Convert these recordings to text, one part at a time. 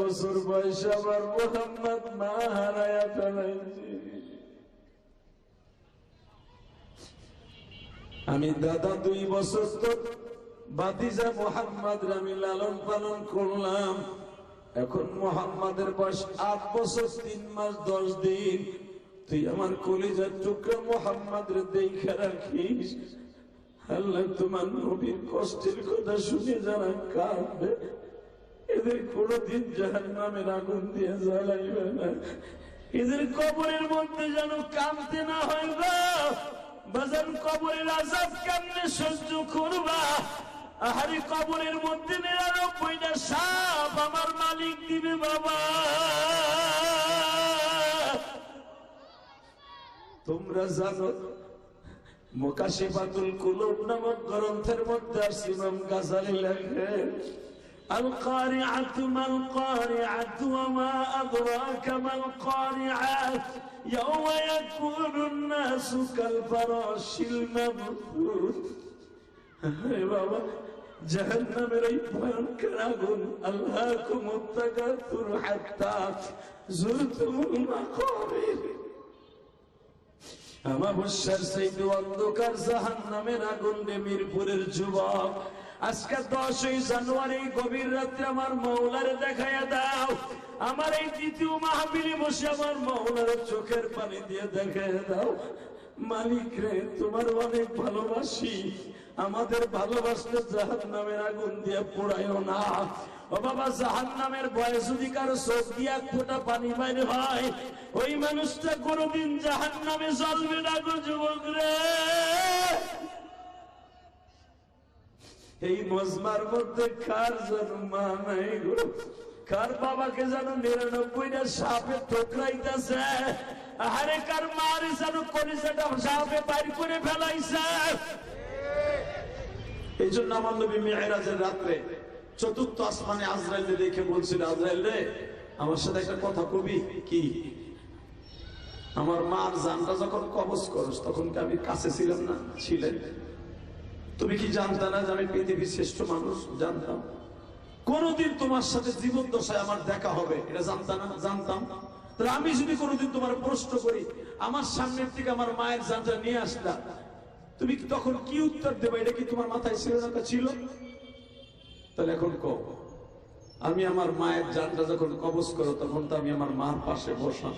বছর বয়সে আমার মোহাম্মদ মা হারায়া ফেলাইছি। আমি দাদা 2 বছর তো ভাতিজা মোহাম্মদ আমি লালন পালন করলাম। এখন মোহাম্মদের বয়স 8 বছর 3 মাস 10 দিন। তুই আমার কলিজার টুকরা মোহাম্মদের দেখে রাখিস। আল্লাহ তোমার নবীর কষ্টের কথা শুনে যারা কাঁদবে এদের কোনদিন জাহান্নামের আগুন দিয়ে জ্বালাইবে না। এদের কবরের মধ্যে যেন কাঁদতে না হয় গো বাজান। কবরের আযাব কেমনে সহ্য করবা? আহারে কবরের মধ্যে 99টা সাপ আমার মালিক দিবে বাবা। তোমরা জানো মুকাশিফাতুল কুলুব নামক গ্রন্থের মধ্যে আসছে ইমাম গাযালি লেখে আল কারিআতু মাল কারিআতু ওয়া মা আদরাকা মাল কারিআত ইয়াওমা ইয়াকুনুন নাসু কাল ফারাশিল মাবথুথ। হে বাবা, জাহান্নামের এই ভয়ঙ্কর আগুন আল্লাহুকুমুত তাকাসুর হাত্তা যুরতুমুল মাকাবির। আমাবস্যার সেই অন্ধকার জাহান্নামের আগুন রে মিরপুরের যুবক, আজকে 10ই জানুয়ারি গভীর রাত্রে আমার মাওলারে দেখাইয়া দাও। আমার এই দ্বিতীয় মাহফিলে বসে আমার মাওলারে চোখের পানি দিয়ে দেখাইয়া দাও। মালিক রে, তোমার অনেক ভালোবাসি, আমাদের ভালোবাসলে জাহান্নামের আগুন দিয়ে পোড়াইও না। ও বাবা, জাহান্নামের ভয়ে যদি কারো চোখ দিয়ে 1 ফোঁটা পানি বাইর হয়, ওই মানুষটা কোনদিন জাহান্নামে জ্বলবে না গো যুবক রে। এই মজমার মধ্যে কার যেন মা নাই গো, কার বাবাকে যেন 99টা সাপে ঠোকরাইতেছে। আরে কার মার যেন কলিজাটা সাপে বাইর করে ফেলাইছে। এই জন্য আমার নবী মিরাজের রাত্রে 4র্থ আসমানে আজরাইলকে দেখে বলছিল, আজরাইল রে, আমার সাথে একটা কথা কবি। কি? আমার মার জানটা যখন কবজ করস তখন কি আমি কাছে ছিলাম না? ছিলেন। তুমি কি জানতা না যে আমি পৃথিবীর শ্রেষ্ঠ মানুষ? জানতাম। কোনদিন তোমার সাথে জীবন দশায় আমার দেখা হবে এটা জানতা না? জানতাম। তাহলে আমি যদি কোনদিন তোমার প্রশ্ন করি, আমার সামনের থেকে আমার মায়ের জানটা নিয়ে আসলা, তুমি তখন কি উত্তর দেবে? এটা কি তোমার মাথায় ছিল না? ছিল। তাহলে এখন কও, আমি আমার মায়ের জানটা যখন কবজ করো তখন তো আমি আমার মার পাশে বসা।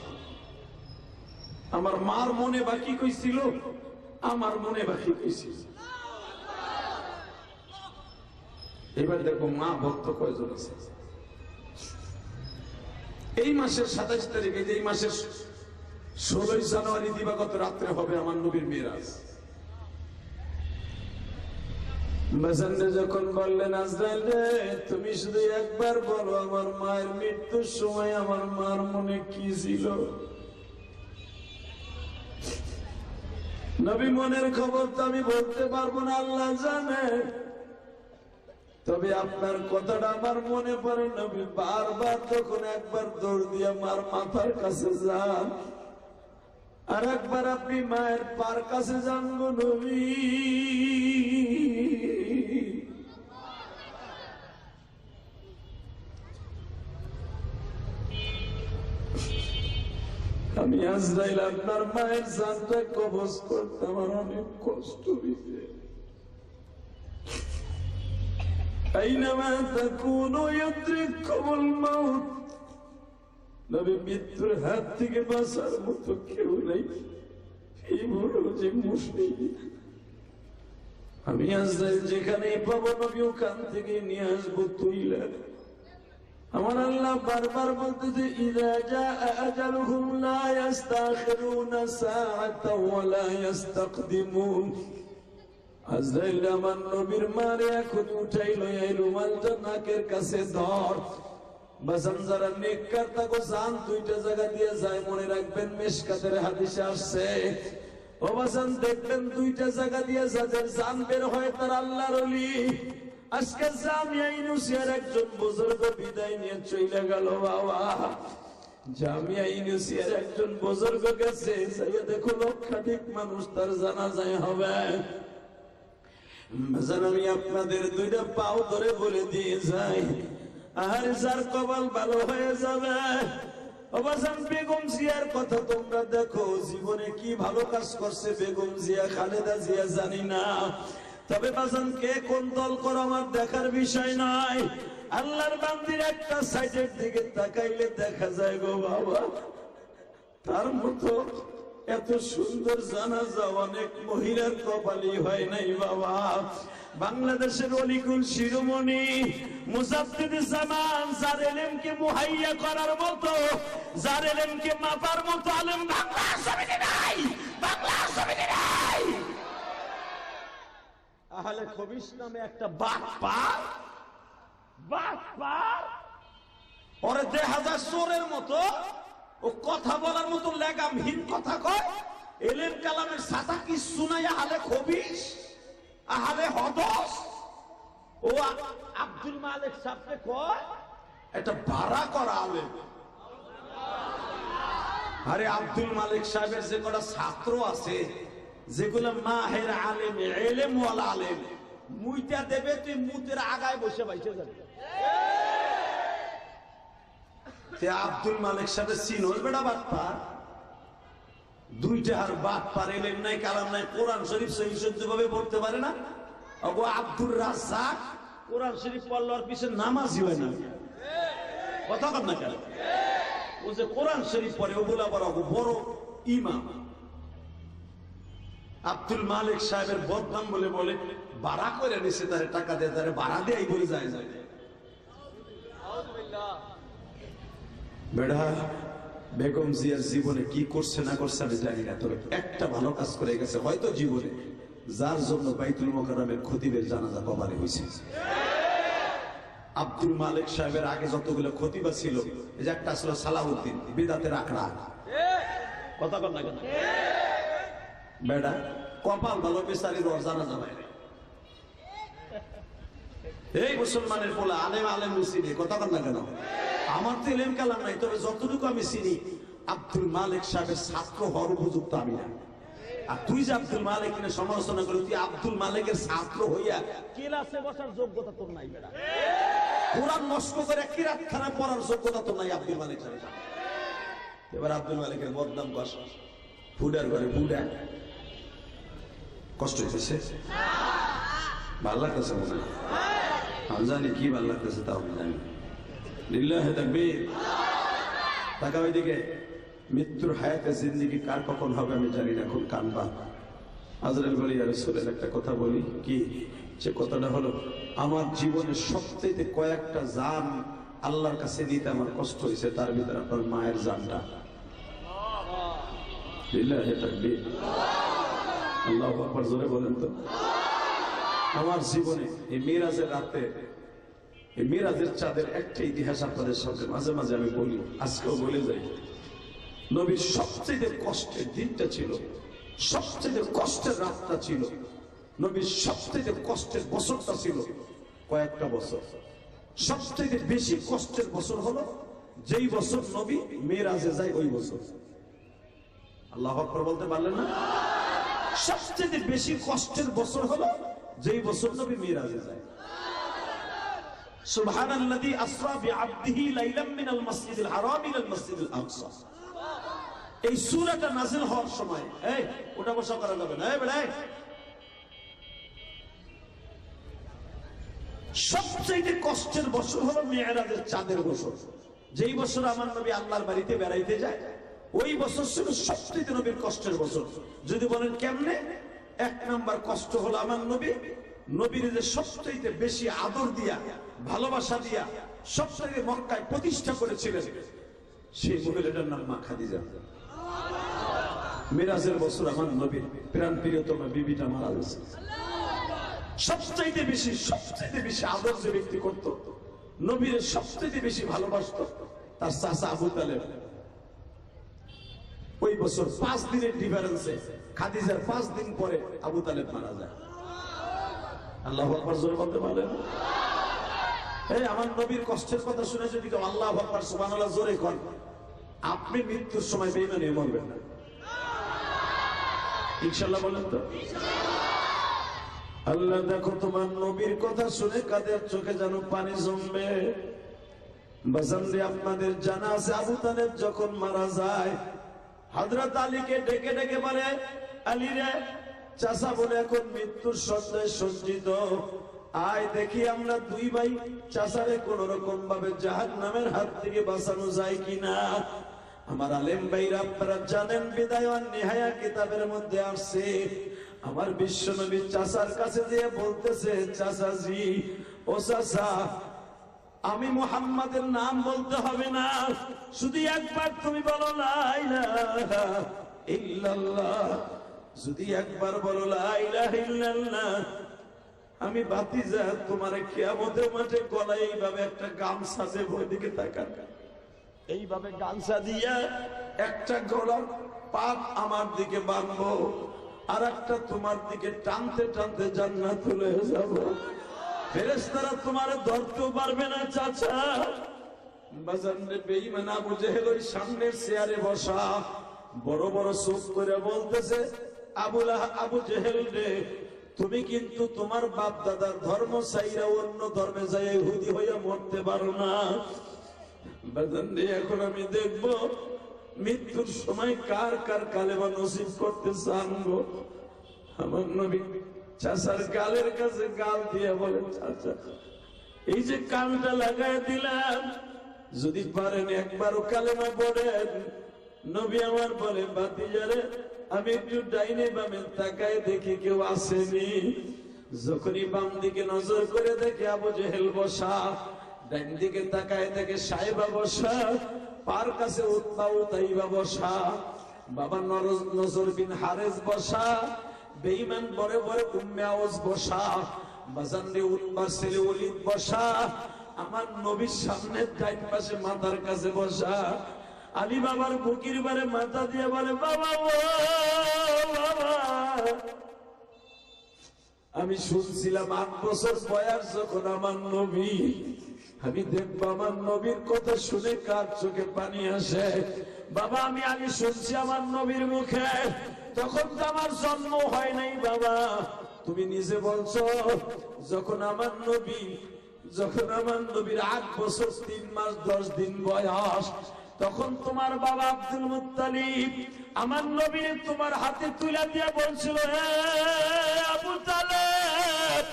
আমার মার মনে বাকি কইছিল, আমার মনে বাকি কইছিল। এবার দেখো মা ভক্ত কয়জন আছে। এই মাসের 27 তারিখে, এই মাসের 16ই জানুয়ারি দিবাগত রাত্রে হবে আমার নবীর মিরাজ। মেসেঞ্জার যখন বললেন, আজরাইল রে, তুমি শুধু একবার বলো আমার মায়ের মৃত্যুর সময় আমার মার মনে কি ছিল? নবী মনের খবর তো আমি বলতে পারবো না, আল্লাহ জানে। তবে আপনার কথাটা আমার মনে পড়ে নবী। বারবার তখন একবার দৌড় দিয়ে মার মাথার কাছে যান, আর একবার আপনি মায়ের পার কাছে যান গো নবী। আমি আজরাইল আপনার মায়ের জানটা কবজ করতে আমার অনেক কষ্ট হইবে। আইনামা তাকুনু ইউদরিকুমুল মাউত। নবী, মৃত্যুর হাত থেকে বাঁচার মতো কেউ নেই। এই বড় যে মুশরিক, আমি আজরাইল যেখানে পাবো নবী ওখান থেকে নিয়ে আসবো তুইলা। আমার আল্লাহ বারবার বলতেছে, ইযা জাআ আজালুহুম লা ইস্তাখিরুনা সাআতাও ওয়া লা ইস্তাকদিমুন। আজরাইল আমার নবীর মারে এখন উঠাইলো, এই রুমালটা নাকের কাছে ধর। বাজান, যারা নেককার তাকে জান 2টা জায়গা দিয়ে যায়, মনে রাখবেন মিশকাতের হাদিসে আসছে। ও বাজান, দেখবেন 2টা জায়গা দিয়ে যাদের জান বের হয় তার আল্লাহর ওলি। আজকে জামিয়া ইউনিভার্সিটির একজন বুজুর্গ বিদায় নিয়ে চলে গেল বাবা। জামিয়া ইউনিভার্সিটির একজন বুজুর্গ গেছে, যাইয়া দেখো লক্ষাধিক মানুষ তার জানাজায় হবে। আমি আপনাদের 2টা পাও ধরে বলে দিয়ে যাই, আর যার কপাল ভালো হয়ে যাবে। অবসান বেগম জিয়ার কথা তোমরা দেখো, জীবনে কি ভালো কাজ করছে বেগম জিয়া, খালেদা জিয়া জানি না, তবে বাজান কে কোন দল করো আমার দেখার বিষয় নয়। আল্লাহর বান্দির একটা সাইডের দিকে তাকাইলে দেখা যায় গো বাবা, তার মতো এত সুন্দর জানাজা অনেক মহিলার কপালই হয় নাই বাবা। বাংলাদেশের অলিকুল শিরোমণি মুজাদ্দিদ জামান, যার ইলমকে মুহাইয়া করার মতো, যার ইলমকে মাপার মতো আলেম বাংলার জমিনে নাই, বাংলার জমিনে নাই। আহলে খবিস নামে একটা বাটপার, ওরে দেখা যায় চোরের মতো, ও কথা বলার মতো লেগামহীন কথা কয়। এলেম কালামের সাথা কি শুনাই আহলে খবিস, আহলে হদস। ও আব্দুল মালিক সাহেবকে কয় এটা ভাড়া করা আলেম। আরে আব্দুল মালিক সাহেবের যে কটা ছাত্র আছে, যেগুলো মাহের আলেম, এলেম ওয়ালা আলেম, মুইটা দেবে তুই মুতের আগায় বসে বাইসে যাবে। আব্দুল মালিক সাহেবের চিনোর বেড়া বাটপার, দুইটা আর বাটপার, এলেম নাই কালাম নাই, কোরআন শরীফ সহি শুদ্ধ ভাবে পড়তে পারে না। ও আব্দুর রাজ্জাক কোরআন শরীফ পড়লার পিছে নামাজি হয় না, কথা কর না কেন? ও যে কোরআন শরীফ পড়ে ওগুলা বড় ইমাম। আব্দুল মালিক সাহেবের বদনাম বলে বলে ভাড়া করে নিছে, তারে টাকা দিয়ে, তারে ভাড়া দিয়ে বলে যায় যায়। বেড়া বেগম জিয়ার জীবনে কি করছে না করছে আমি জানি না, তবে একটা ভালো কাজ করে গেছে হয়তো জীবনে, যার জন্য বাইতুল মোকাররমের খতিবের জানাজা কবরে হয়েছে। আব্দুল মালিক সাহেবের আগে যতগুলো খতিবা ছিল, এই যে একটা ছিল সালাউদ্দিন বিদাতের আখড়া, কথা কর না কেন? বেড়া কপাল ভালো বেচারির ওর জানাজা হয় না। এই মুসলমানের পোলা আলেম আলেম চিনি, কথা কর না কেন? আমার তো এলেম কালাম নাই, তবে যতটুকু আমি চিনি আব্দুল মালিক সাহেবের ছাত্র হওয়ার উপযুক্ত আমি না। আর তুই যে আব্দুল মালিক নিয়ে সমালোচনা করি, তুই আব্দুল মালিকের ছাত্র হইয়া ক্লাসে বসার যোগ্যতা তোর নাই। বেড়া কোরআন নষ্ট করে কিরাতখানা পড়ার যোগ্যতা তোর নাই আব্দুল মালিক সাহেব। এবার আব্দুল মালিকের বদনাম কর, ফুডার ঘরে ফুডা, কষ্ট হইতেছে, ভাল লাগতেছে মনে হয়, আমি জানি কি ভাল লাগতেছে, তাও আমি জানি। লিল্লাহে তাকবীর। টাকা ওইদিকে মৃত্যুর হায়াতে জিন্দেগি কার কখন হবে আমি জানি না, খুব কানবা। আজরাইল বলি ইয়া রাসূলুল্লাহ একটা কথা বলি, কি সে কথাটা হলো, আমার জীবনের সবচেয়ে কয়েকটা জান আল্লাহর কাছে নিতে আমার কষ্ট হয়েছে, তার ভিতরে আপনার মায়ের জানটা। লিল্লাহে তাকবীর, আল্লাহু আকবার, জোরে বলেন তো। আমার জীবনে এই মিরাজের রাতে, এই মিরাজের চাঁদের একটা ইতিহাস আপনাদের সাথে মাঝে মাঝে আমি বলি, আজকেও বলে যাই। নবীর সবচেয়ে কষ্টের দিনটা ছিল, সবচেয়ে কষ্টের রাতটা ছিল, নবীর সবচেয়ে কষ্টের বছরটা ছিল কয়েকটা বছর। সবচেয়ে বেশি কষ্টের বছর হলো যেই বছর নবী মিরাজে যায় ওই বছর। আল্লাহু আকবার বলতে পারলেন না? সবচেয়ে বেশি কষ্টের বছর হলো যেই বছর নবী মিরাজে যায়। সুবহানাল্লাযী আসরা বিআবদিহি লাইলাম মিনাল মাসজিদিল হারাম ইলাল মাসজিদিল আকসা। এই সূরাটা নাযিল হওয়ার সময়, এই ওটা বসা করা যাবে না, এই বেটা, সবচেয়ে কষ্টের বছর হলো মিরাজের চাঁদের বছর। যেই বছর আমার নবী আল্লাহর বাড়িতে বেড়াইতে যায়, ওই বছর ছিল সবচেয়ে নবীর কষ্টের বছর। যদি বলেন কেমনে, এক নাম্বার কষ্ট হলো আমার নবীর যে সবচেয়ে বেশি আদর দিয়া, ভালোবাসা দিয়া সবচেয়ে মক্কায় প্রতিষ্ঠা করেছিলেন, সেই মহিলাটার নাম মা খাদিজা। মিরাজের বছর আমার নবীর প্রাণ প্রিয়তমা বিবিটা মারা গেছে। সবচেয়ে বেশি আদর যে ব্যক্তি করত, নবীর সবচেয়ে বেশি ভালোবাসত, তার চাচা আবু তালেব। ওই বছর 5 দিনের ডিফারেন্সে খাদিজার 5 দিন পরে আবু তালেব মারা যায়। আল্লাহু আকবার, জোরে বলতে পারলেন? এই আমার নবীর কষ্টের কথা শুনে যদি কেউ আল্লাহু আকবার সুবহানাল্লাহ জোরে করেন, আপনি মৃত্যুর সময় বেঈমানি মরবেন না ইনশাআল্লাহ, বলেন তো। আল্লাহ দেখো তোমার নবীর কথা শুনে কাদের চোখে যেন পানি জমবে। বাজারে আপনাদের জানা আছে আবু তালেব যখন মারা যায়, হযরত আলীকে ডেকে ডেকে বলে, আলী রে, চাচা বলে এখন মৃত্যুর শয্যায় সজ্জিত, আয় দেখি আমরা দুই ভাই চাচারে কোন রকম ভাবে জাহান্নামের হাত থেকে বাঁচানো যায় কিনা। আমার আলেম ভাইরা আপনারা জানেন, বিদায় ওয়ান নিহায়া কিতাবের মধ্যে আসছে, আমার বিশ্বনবী চাচার কাছে দিয়ে বলতেছে, চাচাজি, ও চাচা, আমি মুহাম্মাদের নাম বলতে হবে না, শুধু একবার তুমি বলো লা ইলাহা ইল্লাল্লাহ, যদি একবার বলো লা ইলাহা ইল্লাল্লাহ, আমি ভাতিজা তোমার কিয়ামতের মাঠে গলায় এইভাবে একটা গামছা দেব, ওইদিকে তাকান, এইভাবে গামছা দিয়া একটা গলার পাট আমার দিকে বাঁধবো, আর একটা তোমার দিকে টানতে টানতে জান্নাতুল যাব, ফেরেশতারা তোমার ধরতেও পারবে না। চাচা বাজারে বেঈমান আবু জেহেল ওই সামনের চেয়ারে বসা, বড় বড় চোখ করে বলতেছে, আবু জেহেল রে, তুমি কিন্তু তোমার বাপ দাদার ধর্ম চাইরা অন্য ধর্মে যাই ইহুদি হইয়া মরতে পারো না। বাজারে এখন আমি দেখব মৃত্যুর সময় কার কার কালেমা নসিব করতে চানবো। আমার নবী চাচার গালের কাছে গাল দিয়ে বলে, চাচা এই যে কানটা লাগাই দিলাম, যদি পারেন একবারও কালেমা পড়েন। নবী আমার বলে, ভাতিজারে, আমি একটু ডাইনে বামে তাকায় দেখি কেউ আসেনি। যখনই বাম দিকে নজর করে দেখে আবু জেহেল বসা, ডাইন দিকে তাকায় দেখে সাহেবা বসা, পার কাছে উতবা উতাইবা বসা, বাবা নজর বিন হারেস বসা, বেঈমান বড় বড় উম্মে আওয়াজ বসা, বাজারে উতবার ছেলে ওলীদ বসা, আমার নবীর সামনে ডাইন পাশে মাথার কাছে বসা। আলী বাবার বুকের বারে মাথা দিয়ে বলে, বাবা ও বাবা, আমি শুনছিলাম 8 বছর বয়স যখন আমার নবী, আমি দেখবো আমার নবীর কথা শুনে কার চোখে পানি আসে। বাবা আমি আগে শুনছি আমার নবীর মুখে, তখন তো আমার জন্ম হয় নাই। বাবা তুমি নিজে বলছো, যখন আমার নবীর 8 বছর 3 মাস 10 দিন বয়স, তখন তোমার বাবা আব্দুল মুত্তালিব আমার নবীর তোমার হাতে তুলে দিয়ে বলছিল, হে আবু তালেব,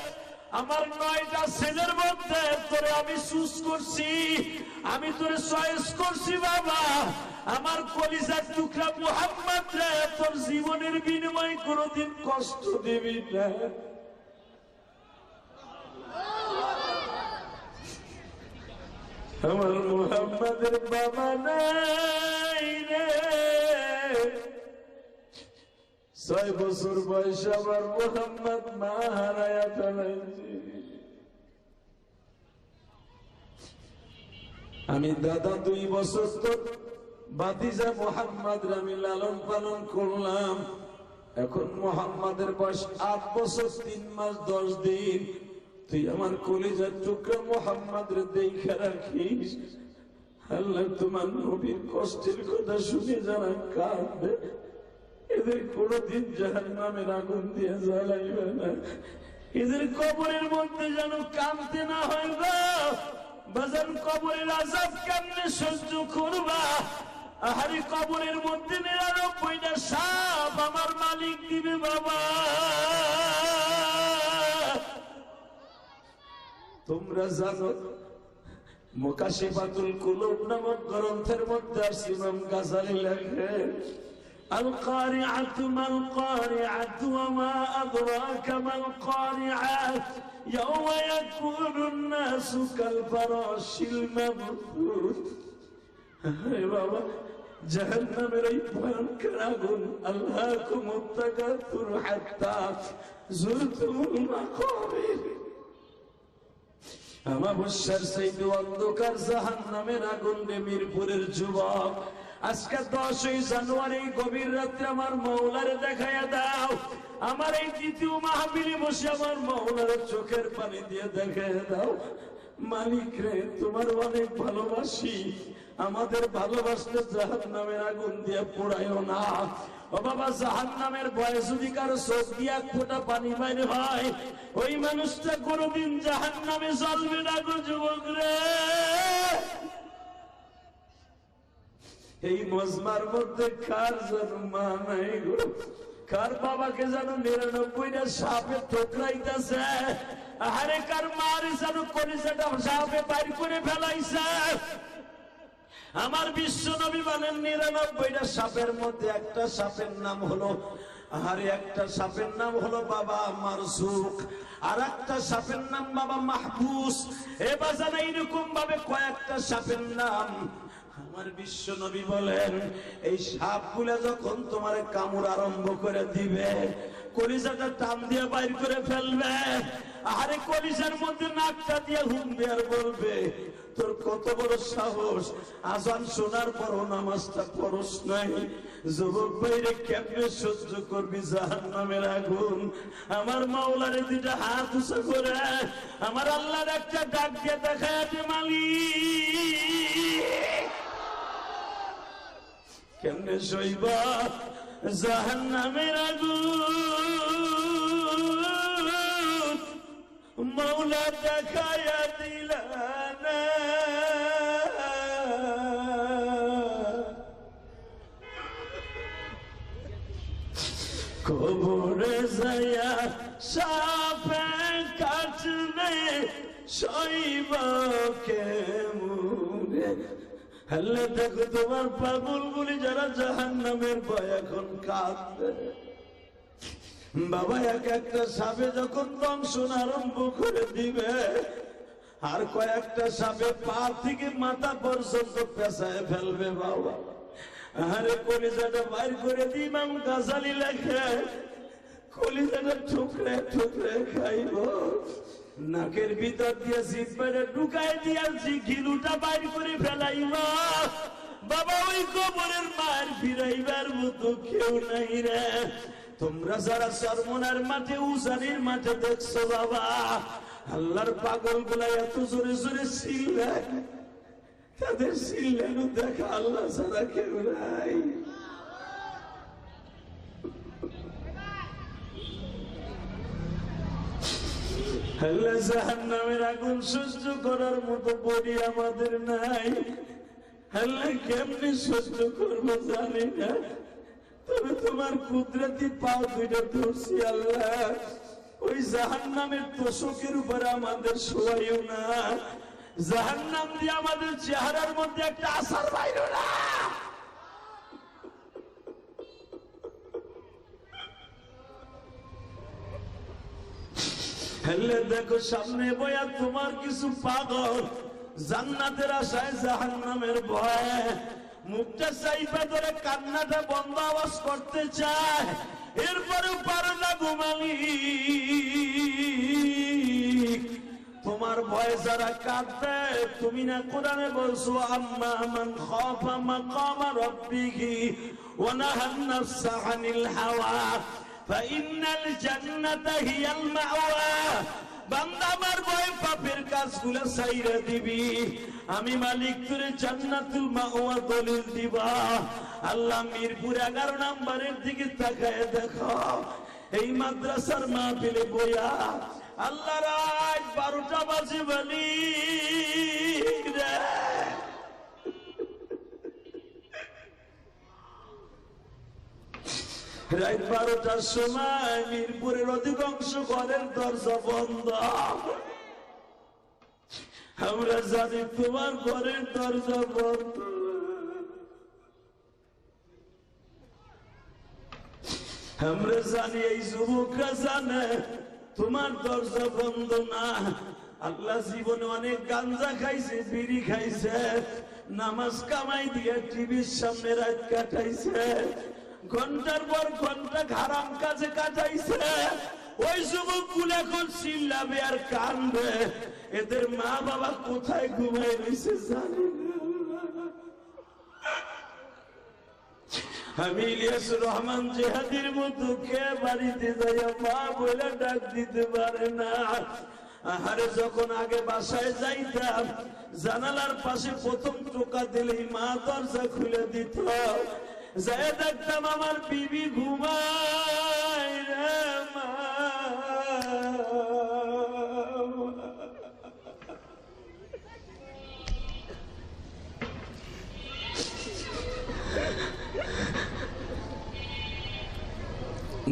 আমার 9টা ছেলের মধ্যে তোরে আমি চুজ করছি, আমি তোরে চয়েস করছি। বাবা আমার কলিজার টুকরা মুহাম্মদ রে, তোর জীবনের বিনিময়ে কোনদিন কষ্ট দিবি না। আমার মুহাম্মাদের বাবা নাই রে, 6 বছর বয়স আমার মুহাম্মদ মা হারায়া ফেলাইছে। আমি দাদা 2 বছর তো ভাতিজা মুহাম্মদ আমি লালন পালন করলাম, এখন মুহাম্মাদের বয়স 8 বছর 3 মাস 10 দিন। তুই আমার কলিজার টুকরা মুহাম্মদ রে দেখা রাখিস। আল্লাহ তোমার নবীর কষ্টের কথা শুনে যারা কাঁদবে, এদের কোনদিন জাহান্নামের আগুন দিয়ে জ্বালাইবে না, এদের কবরের মধ্যে যেন কাঁদতে না হয় গো। বাজান কবরের আযাব কেমনে সহ্য করবা? আহারে কবরের মধ্যে 99টা সাপ আমার মালিক দিবে। বাবা তোমরা জানো, মুকাশিফাতুল কুলুব নামক গ্রন্থের মধ্যে ইমাম গাজালি লেখে, আল কারিআতু মাল কারিআতু ওয়া মা আদরাকা মাল কারিআ, ইয়াওমা ইয়াকুনুন নাসু কাল ফারাশিল মাবথুথ। হে বাবা, জাহান্নামের এই ভয়ঙ্কর আগুন, আল্লাহুকুমুত তাকাসুর হাত্তা যুরতুমুল মাকাবির, আমাবস্যার চাইতে অন্ধকার জাহান্নামের আগুন রে মিরপুরের যুবক। আজকে 10ই জানুয়ারি গভীর রাত্রে আমার মাওলারে দেখাইয়া দাও। আমার এই দ্বিতীয় মাহফিলে বসে আমার মাওলার চোখের পানি দিয়ে দেখাইয়া দাও, মালিক রে তোমার অনেক ভালোবাসি, আমাদের ভালোবাসলে জাহান্নামের আগুন দিয়ে পোড়াইও না। ও বাবা, জাহান্নামের ভয়ে যদি কারো চোখ দিয়ে 1 ফোঁটা পানি বাইরে হয়, ওই মানুষটা কোনদিন জাহান্নামে জ্বলবে না গো যুবক রে। এই মজমার মধ্যে কার যেন মা নাই গো, কার বাবাকে যেন 99টা সাপে ঠোকরাইতেছে, আরে কার মার যেন কলিজাটা সাপে বাইর করে ফেলাইছে। আমার বিশ্ব নবী বলেন 99টা সাপের মধ্যে একটা সাপের নাম হলো, আরে একটা সাপের নাম হলো বাবা মারজুক, আর একটা সাপের নাম বাবা মাহবুস। এ বাজার এইরকম ভাবে কয়েকটা সাপের নাম। আমার বিশ্ব নবী বলেন এই সাপগুলা যখন তোমার কামড় আরম্ভ করে দিবে, কলিজাটা টান দিয়ে বাইর করে ফেলবে, আরে কলিজার মধ্যে নাকটা দিয়ে হুমবে আর বলবে তোর কত বড় সাহস, আজান শোনার পরও নামাজটা পড়স নাই। যুবক ভাইরে কেমনে সহ্য করবি জাহান্নামের আগুন? আমার মাওলারে দুইটা হাত উঁচু করে আমার আল্লাহর একটা ডাক দিয়ে দেখায় দে মালিক, কেমনে সইবা জাহান্নামের আগুন? মাওলা দেখায়া দিলা না। কবরে যায়া সাপে কাটলে সইবা কেমনে? হলে দেখো তোমার পাগল গুলি যারা জাহান্নামের ভয় এখন কাঁদবে। বাবা এক একটা সাপে যখন দংশন আরম্ভ করে দিবে, আর কয়েকটা সাপে পা থেকে মাথা পর্যন্ত পেঁচায় ফেলবে বাবা, আরে কলিজাটা বাইর করে দিই। ইমাম গাজালি লেখে কলিজাটা ঠুকরে ঠুকরে খাইব, নাকের ভিতর দিয়ে জিহ্বাটা ঢুকাই দিয়েছি, গিলুটা বাইর করে ফেলাইব। বাবা ওই কবরের মার ফিরাইবার মতো কেউ নাই রে। তোমরা যারা চরমনার মাঠে উজানির মাঠে দেখছো বাবা, আল্লাহর পাগল গুলা এত জোরে জোরে চিল্লায়, তাদের চিল্লানো দেখা আল্লাহ ছাড়া কেউ নাই। আল্লাহ জাহান্নামের আগুন সহ্য করার মতো বডি আমাদের নাই। আল্লাহ কেমনে সহ্য করবো জানি না, তবে তোমার কুদরতি পাও দুইটা ধরছি আল্লাহ, ওই জাহান্নামের তোষকের উপরে আমাদের শোয়াইও না, জাহান্নাম দিয়ে আমাদের চেহারার মধ্যে একটা আসার বাইরো না। দেখো সামনে বয়া তোমার কিছু পাগল জান্নাতের আশায় জাহান্নামের ভয়, মুখটা চাইপা ধরে কান্নাটা বন্ধ আওয়াজ করতে চায়, এরপরেও পারো না ঘুমালি। তোমার ভয় যারা কাঁদবে, তুমি না কোরআনে বলছো আম্মা মান খাফা মাকাম রাব্বিহি ওয়া নাহান নাফসা আনিল হাওয়া ফাইন্নাল জান্নাতা হিয়াল মাওয়া। বান্দা আমার ভয় পাপের কাজগুলো ছাইরা দিবি, আমি মালিক তোরে জান্নাতুল মাওয়া দলিল দিবা। আল্লাহ মিরপুর 11 নম্বরের দিকে তাকায় দেখো, এই মাদ্রাসার মাহফিলে বইয়া আল্লাহ রাত 12টা বাজে বলি রে, রাত 12টার সময় মিরপুরের অধিকাংশ ঘরের দরজা বন্ধ। আমরা জানি তোমার ঘরের দরজা বন্ধ, আমরা জানি এই যুবকরা জানে তোমার দরজা বন্ধ না। আল্লাহ জীবনে অনেক গাঞ্জা খাইছে, বিড়ি খাইছে, নামাজ কামাই দিয়ে টিভির সামনে রাত কাটাইছে, ঘন্টার পর ঘন্টা হারাম কাজে কাটাইছে। ওই যুবক গুলো এখন চিল্লাবে আর কানবে, এদের মা বাবা কোথায় ঘুমাই রয়েছে জানি না। আমি ইলিয়াসুর রহমান জেহাদির মতো কে বাড়িতে যাইয়া মা বলে ডাক দিতে পারে না। আহারে যখন আগে বাসায় যাইতাম, জানালার পাশে প্রথম টোকা দিলেই মা দরজা খুলে দিত, যাই দেখতাম আমার বিবি ঘুমায় রে মা।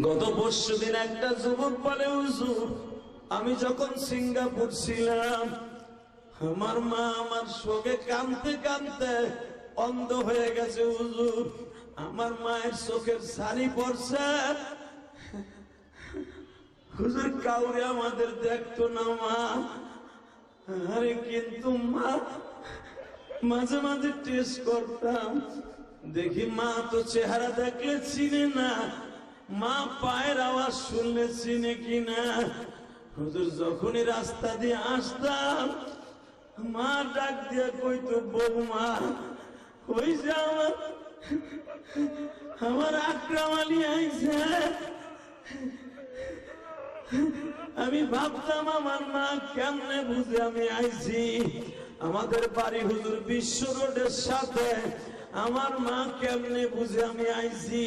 গত পরশুদিন একটা যুবক বলে, হুজুর আমি যখন সিঙ্গাপুর ছিলাম আমার মা আমার শোকে কাঁদতে কাঁদতে অন্ধ হয়ে গেছে। হুজুর আমার মায়ের চোখের ছানি পড়ছে। হুজুর কাউরে আমাদের দেখতো না মা। আরে কিন্তু মা মাঝে মাঝে টেস্ট করতাম, দেখি মা তো চেহারা দেখলে চিনে না, মা পায়ের আওয়াজ শুনলে চিনে কিনা। হুজুর যখনই রাস্তা দিয়ে আসতাম মা ডাক দিয়ে কইতো, বৌমা ওই যে আমার আকরাম আলী আইছে। আমি ভাবতাম আমার মা কেমনে বুঝে আমি আইছি। আমাদের বাড়ি হুজুর বিশ্ব রোডের সাথে, আমার মা কেমনে বুঝে আমি আইছি।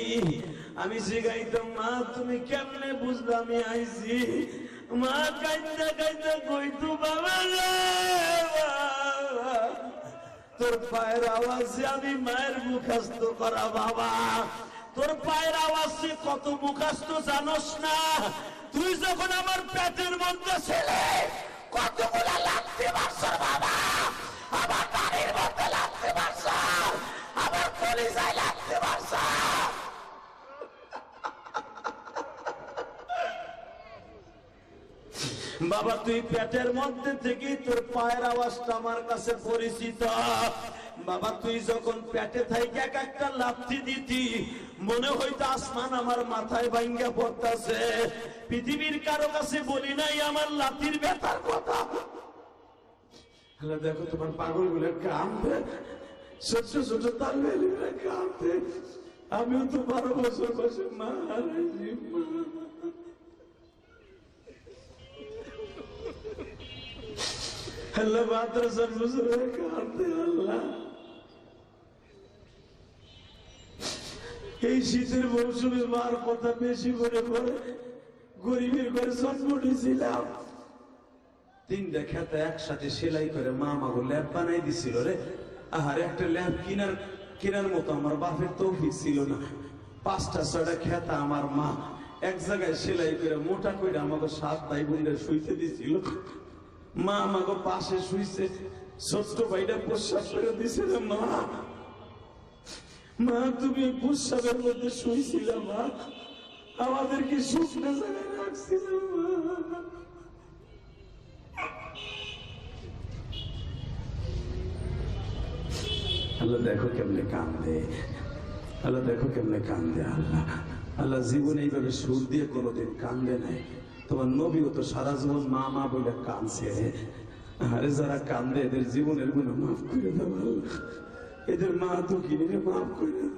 আমি জিগাইতাম, মা তুমি কেমনে বুঝলে আমি আইছি। মা কাইতে কাইতে কইতো, বাবা রে বাবা, তোর পায়ের আওয়াজে আমি মায়ের মুখস্থ করা বাবা। তোর পায়ের আওয়াজে কত মুখস্থ জানোস না। তুই যখন আমার পেটের মধ্যে ছিলে কতগুলা লাগতে পারছ বাবা। আমার বাড়ির মধ্যে লাগতে পারছ, আমার কলিজায় লাগতে পারছ। বাবা তুই পেটের মধ্যে থেকে তোর পায়ের আওয়াজটা আমার কাছে পরিচিত। বাবা তুই যখন পেটে থাইকে এক একটা লাথি দিতি মনে হইতো আসমান আমার মাথায় ভাঙ্গা পড়তাছে। পৃথিবীর কারো কাছে বলি নাই আমার লাথির ব্যথার কথা। দেখো তোমার পাগল গুলো কাঁদবে, ছোট ছোট তালবেলিরা কাঁদবে। আমিও তো 12 বছর বসে মা হারাইছি। আল্লাহ মাদ্রাসার বুজুর্গ কাঁদতে। আল্লাহ এই শীতের মৌসুমে মার কথা বেশি করে পড়ে। গরিবের ঘরে জন্ম নিয়েছিলাম, 3টা খেতে একসাথে সেলাই করে মা আমাকে ল্যাব বানাই দিছিল রে। আর একটা ল্যাব কেনার মতো আমার বাপের তৌফিক ছিল না। 5টা 6টা খেতা আমার মা এক জায়গায় সেলাই করে মোটা করে আমাকে 7 ভাই বোনদের শুইতে দিছিল। মা আমাকে পাশে শুইছে, ছোট্ট ভাইটা প্রস্রাব করে দিছে। মা মা তুমি প্রস্রাবের মধ্যে শুইছিল মা, আমাদেরকে শুকনো জায়গায় রাখছিল মা। আল্লাহ দেখো কেমনে কান্দে, আল্লাহ দেখো কেমনে কান্দে। আল্লাহ আল্লাহ জীবনে এইভাবে সুর দিয়ে কোনোদিন কান্দে নাই। তোমার নবীও তো সারা জীবন মা মা বলে কাঁদছে। আরে যারা কান্দে এদের জীবনের গুণ মাফ করে দাও আল্লাহ, এদের মা তো কিনে মাফ করে দাও।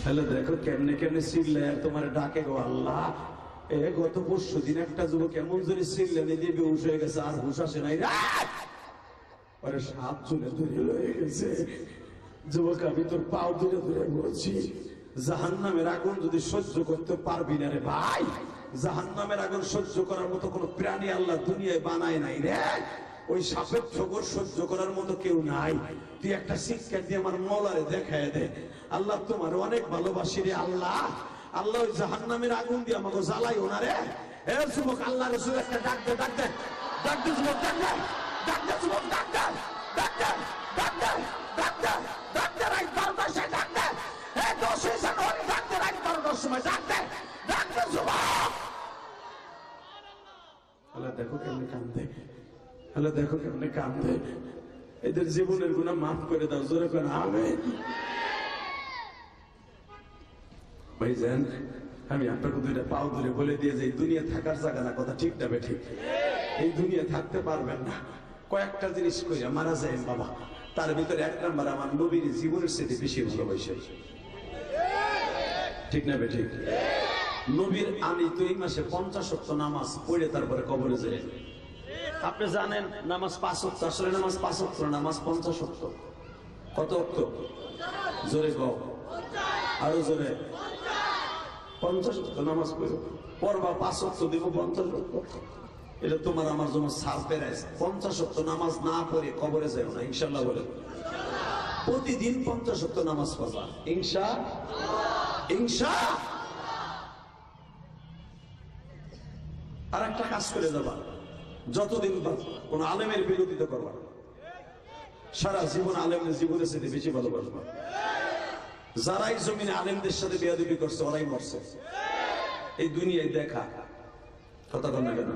আল্লাহ দেখো কেমনে কেমনে চিল্লে তোমার ডাকে গো আল্লাহ। গত পরশুদিন একটা যুবক এমন জোরে চিল্লানি দিয়ে বেহুশ হয়ে গেছে, আর হুশ আসে নাই। পরে 7 জনে ধরে লয়ে গেছে। যুবক আমি তোর পাও ধরে ধরে বলছি, জাহান্নামের আগুন যদি সহ্য করতে পারবি না রে ভাই, জাহান্নামের আগুন সহ্য করার মতো কোন প্রাণী আল্লাহ দুনিয়ায় বানায় নাই রে। ওই সাপের ঠোকর সহ্য করার মতো কেউ নাই। তুই একটা শিক্ষা দিয়ে আমার মৌলারে দেখায় দে। আল্লাহ তোমার অনেক ভালোবাসি রে আল্লাহ। আল্লাহ ওই জাহান্নামের আগুন দিয়ে আমাকে জ্বালাই ওনারে। এ যুবক আল্লাহ রসুল একটা ডাক দে, ডাক দে, ডাক দে যুবক, ডাক দে, ডাক দে যুবক, ডাক দে, ডাক দে, ডাক দে, ডাক দে, ডাক দে, রাত 12টার সময় ডাক দে। 10 জানুয়ারি ডাক দে, রাত 12টার সময় ডাক দে, ডাক দে যুবক। আল্লাহ দেখো কেমনে কান্দে, আল্লাহ দেখো কেমনে কান্দে। এদের জীবনের গুনাহ মাফ করে দাও, জোরে করে আমিন। ভাইজান আমি আপনাকে 2টা পাও ধরে বলে দিয়ে যে দুনিয়া থাকার জায়গা না, কথা ঠিক না ঠিক? এই দুনিয়া থাকতে পারবেন না। কয়েকটা জিনিস কইরা মারা যায় বাবা। তার ভিতরে 1 নাম্বার আমার নবীর জীবনের সাথে বেশি ভালোবাসে, ঠিক না ঠিক? নবীর আমি তো এই মাসে 50 ওয়াক্ত নামাজ পড়ে তারপরে কবরে যাই। আপনি জানেন নামাজ 5 ওয়াক্ত, আসলে নামাজ 5 ওয়াক্ত, নামাজ 50 ওয়াক্ত। কত ওয়াক্ত? জোরে কও, আরো জোরে। 50 ওয়াক্ত নামাজ পড়বা, 5 ওয়াক্ত দিব, 50 ওয়াক্ত। এটা তোমার আমার জন্য সারপ্রাইজ। 50 ওয়াক্ত নামাজ না পড়ে কবরে যাও না, ইনশাআল্লাহ বলে। প্রতিদিন 50 ওয়াক্ত নামাজ পড়বা ইনশাআল্লাহ। আর একটা কাজ করে যাবা, যতদিন কোন আলেমের বিরোধিতা করবা না। সারা জীবন আলেমের জীবনের সাথে বেশি ভালোবাসবা। যারাই জমিনে আলেমদের সাথে বেয়াদবি করছে ওরাই মরছে। এই দুনিয়ায় দেখা কথা বল না কেন?